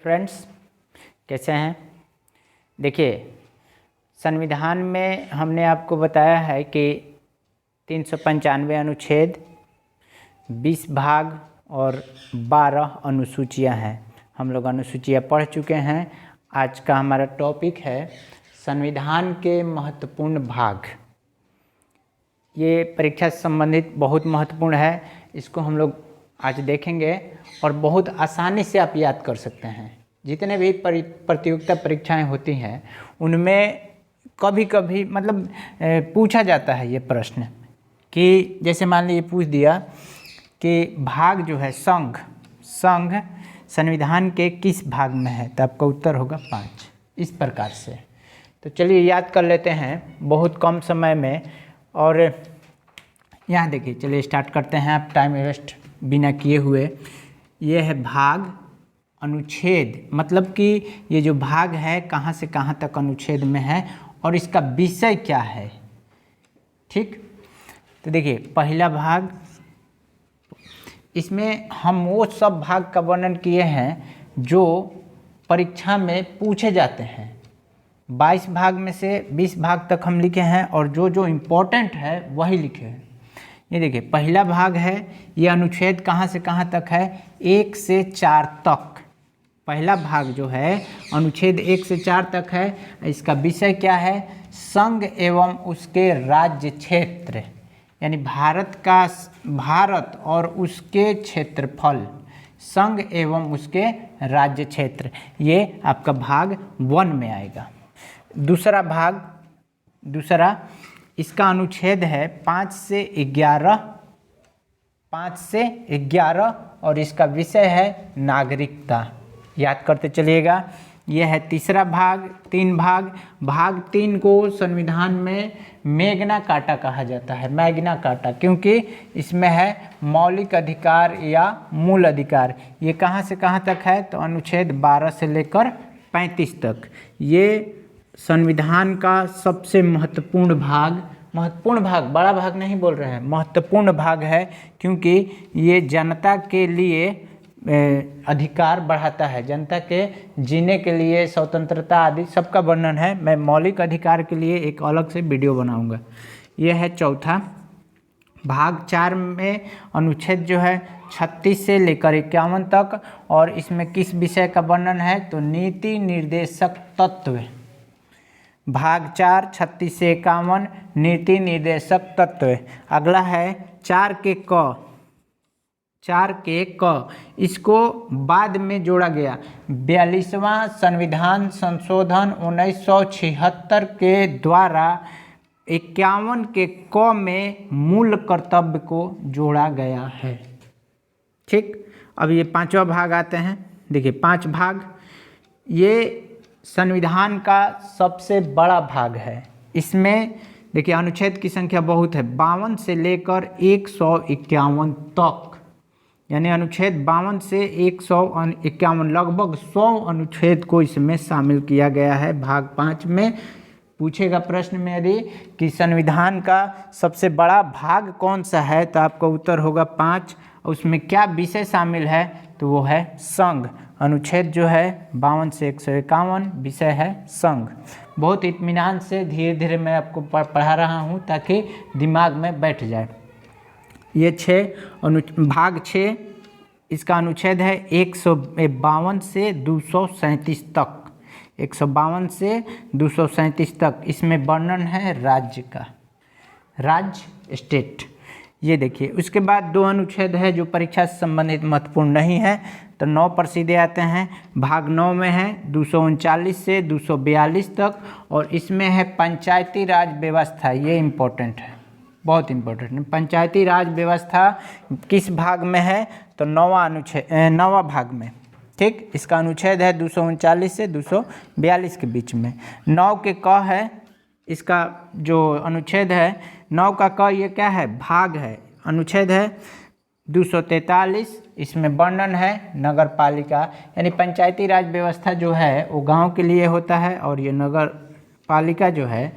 Friends, कैसे हैं? देखिए, संविधान में हमने आपको बताया है कि 395 अनुच्छेद, 20 भाग और 12 अनुसूचियां हैं। हम लोग अनुसूचियां पढ़ चुके हैं। आज का हमारा टॉपिक है संविधान के महत्वपूर्ण भाग। ये परीक्षा से संबंधित बहुत महत्वपूर्ण है। इसको हम लोग आज देखेंगे और बहुत आसानी से आप याद कर सकते हैं। जितने भी प्रतियोगिता परीक्षाएं होती हैं उनमें कभी कभी पूछा जाता है ये प्रश्न कि जैसे मान लीजिए पूछ दिया कि भाग जो है संघ संविधान के किस भाग में है, तो आपका उत्तर होगा 5। इस प्रकार से तो चलिए याद कर लेते हैं बहुत कम समय में। और यहाँ देखिए, चलिए स्टार्ट करते हैं, आप टाइम वेस्ट बिना किए हुए। ये है भाग, अनुच्छेद, मतलब कि ये जो भाग है कहाँ से कहाँ तक अनुच्छेद में है और इसका विषय क्या है। ठीक, तो देखिए पहला भाग, इसमें हम वो सब भाग का वर्णन किए हैं जो परीक्षा में पूछे जाते हैं। 22 भाग में से 20 भाग तक हम लिखे हैं और जो जो इम्पोर्टेंट है वही लिखे हैं। ये देखिए पहला भाग है, ये अनुच्छेद कहाँ से कहाँ तक है, 1 से 4 तक। पहला भाग जो है अनुच्छेद 1 से 4 तक है। इसका विषय क्या है, संघ एवं उसके राज्य क्षेत्र, यानी भारत और उसके क्षेत्रफल, संघ एवं उसके राज्य क्षेत्र, ये आपका भाग 1 में आएगा। दूसरा इसका अनुच्छेद है 5 से 11 और इसका विषय है नागरिकता। याद करते चलिएगा। यह है तीसरा भाग। 3 भाग 3 को संविधान में मैग्ना कार्टा कहा जाता है, मैग्ना कार्टा, क्योंकि इसमें है मौलिक अधिकार या मूल अधिकार। ये कहाँ से कहाँ तक है, तो अनुच्छेद 12 से लेकर 35 तक। ये संविधान का सबसे महत्वपूर्ण भाग, बड़ा भाग नहीं बोल रहे हैं, महत्वपूर्ण भाग है, क्योंकि ये जनता के लिए अधिकार बढ़ाता है, जनता के जीने के लिए स्वतंत्रता आदि सबका वर्णन है। मैं मौलिक अधिकार के लिए एक अलग से वीडियो बनाऊंगा। यह है चौथा भाग। 4 में अनुच्छेद जो है 36 से लेकर 51 तक, और इसमें किस विषय का वर्णन है, तो नीति निर्देशक तत्व। भाग 4 36 से 51 नीति निर्देशक तत्व। अगला है 4 के क, इसको बाद में जोड़ा गया। 42वां संविधान संशोधन 1976 के द्वारा 51 के क में मूल कर्तव्य को जोड़ा गया है। ठीक, अब ये 5वां भाग आते हैं। देखिए 5 भाग, ये संविधान का सबसे बड़ा भाग है। इसमें देखिए अनुच्छेद की संख्या बहुत है, 52 से लेकर 151 तक, यानी अनुच्छेद 52 से 151, लगभग 100 अनुच्छेद को इसमें शामिल किया गया है। भाग 5 में पूछेगा प्रश्न में यदि कि संविधान का सबसे बड़ा भाग कौन सा है, तो आपका उत्तर होगा 5। उसमें क्या विषय शामिल है, तो वो है संघ। अनुच्छेद जो है 52 से 151, विषय है संघ। बहुत इत्मीनान से धीरे धीरे मैं आपको पढ़ा रहा हूँ ताकि दिमाग में बैठ जाए। ये भाग 6, इसका अनुच्छेद है 152 से 237 तक, 152 से 237 तक। इसमें वर्णन है राज्य का, राज्य, स्टेट। ये देखिए उसके बाद 2 अनुच्छेद है जो परीक्षा से संबंधित महत्वपूर्ण नहीं है, तो 9 पर सीधे आते हैं। भाग 9 में है 239 से 242 तक, और इसमें है पंचायती राज व्यवस्था। ये इम्पोर्टेंट है, बहुत इम्पोर्टेंट है। पंचायती राज व्यवस्था किस भाग में है, तो 9वां भाग में। ठीक, इसका अनुच्छेद है 239 से 242 के बीच में। 9 के क है, इसका जो अनुच्छेद है 9 का क, ये क्या है, भाग है। अनुच्छेद है 243, इसमें वर्णन है नगर पालिका, यानी पंचायती राज व्यवस्था जो है वो गांव के लिए होता है, और ये नगर पालिका जो है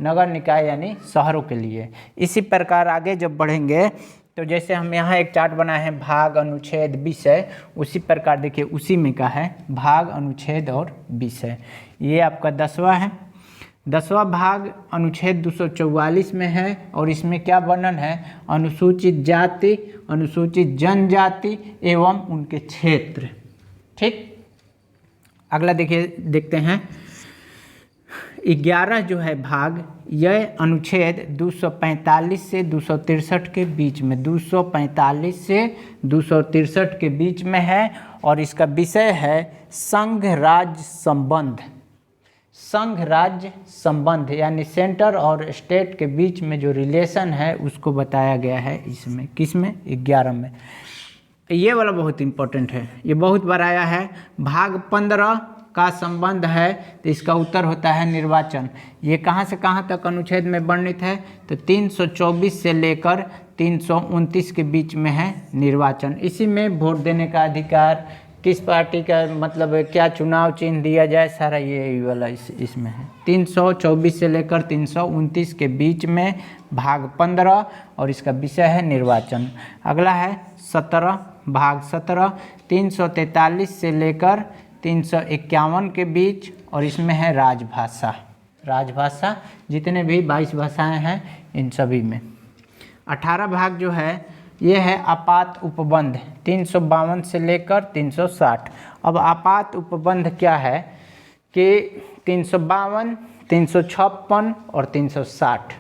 नगर निकाय यानी शहरों के लिए। इसी प्रकार आगे जब बढ़ेंगे तो जैसे हम यहाँ एक चार्ट बनाए हैं भाग, अनुच्छेद, विषय, उसी प्रकार देखिए उसी में का है भाग, अनुच्छेद और विषय। ये आपका 10वां है। 10वां भाग अनुच्छेद 244 में है और इसमें क्या वर्णन है? अनुसूचित जाति, अनुसूचित जनजाति एवं उनके क्षेत्र। ठीक, अगला देखिए देखते हैं 11 जो है भाग, यह अनुच्छेद 245 से 263 के बीच में, 245 से 263 के बीच में है और इसका विषय है संघ राज्य संबंध। संघ राज्य संबंध यानी सेंटर और स्टेट के बीच में जो रिलेशन है उसको बताया गया है इसमें। किसमें? 11 में। ये वाला बहुत इंपॉर्टेंट है, ये बहुत बार आया है। भाग 15 का संबंध है तो इसका उत्तर होता है निर्वाचन। ये कहाँ से कहाँ तक अनुच्छेद में वर्णित है? तो 324 से लेकर 329 के बीच में है निर्वाचन। इसी में वोट देने का अधिकार, किस पार्टी का मतलब क्या चुनाव चिन्ह दिया जाए, सारा ये वाला इसमें है। 324 से लेकर 329 के बीच में भाग 15 और इसका विषय है निर्वाचन। अगला है 17 भाग 17, 343 से लेकर 351 के बीच और इसमें है राजभाषा। राजभाषा जितने भी 22 भाषाएं हैं इन सभी में। 18 भाग जो है ये है आपात उपबंध, 352 से लेकर 360। अब आपात उपबंध क्या है कि 352, 356 और 360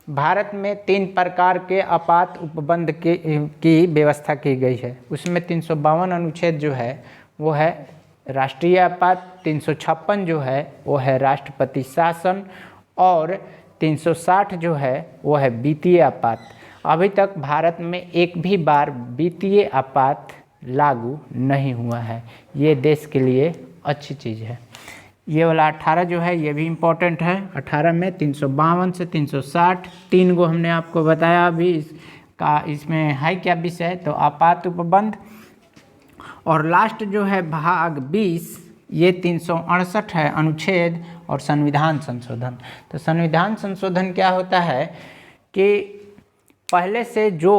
भारत में 3 प्रकार के आपात उपबंध की व्यवस्था की गई है। उसमें 352 अनुच्छेद जो है वो है राष्ट्रीय आपात, 356 जो है वो है राष्ट्रपति शासन और 360 जो है वो है वित्तीय आपात। अभी तक भारत में एक भी बार वित्तीय आपात लागू नहीं हुआ है, ये देश के लिए अच्छी चीज़ है। ये वाला 18 जो है ये भी इम्पोर्टेंट है। 18 में 352 से 360 3 गो हमने आपको बताया अभी इसमें है क्या विषय, तो आपात उपबंध। और लास्ट जो है भाग 20 ये 368 है अनुच्छेद और संविधान संशोधन। तो संविधान संशोधन क्या होता है कि पहले से जो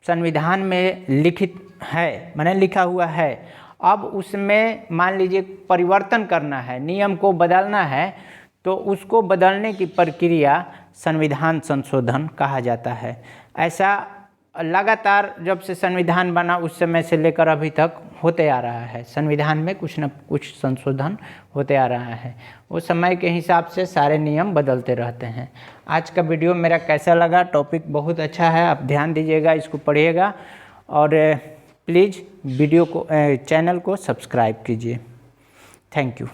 संविधान में लिखित है, माने लिखा हुआ है, अब उसमें मान लीजिए परिवर्तन करना है, नियम को बदलना है, तो उसको बदलने की प्रक्रिया संविधान संशोधन कहा जाता है। ऐसा लगातार जब से संविधान बना उस समय से लेकर अभी तक होते आ रहा है। संविधान में कुछ न कुछ संशोधन होते आ रहा है, वो समय के हिसाब से सारे नियम बदलते रहते हैं। आज का वीडियो मेरा कैसा लगा? टॉपिक बहुत अच्छा है, आप ध्यान दीजिएगा, इसको पढ़िएगा और प्लीज़ वीडियो को चैनल को सब्सक्राइब कीजिए। Thank you.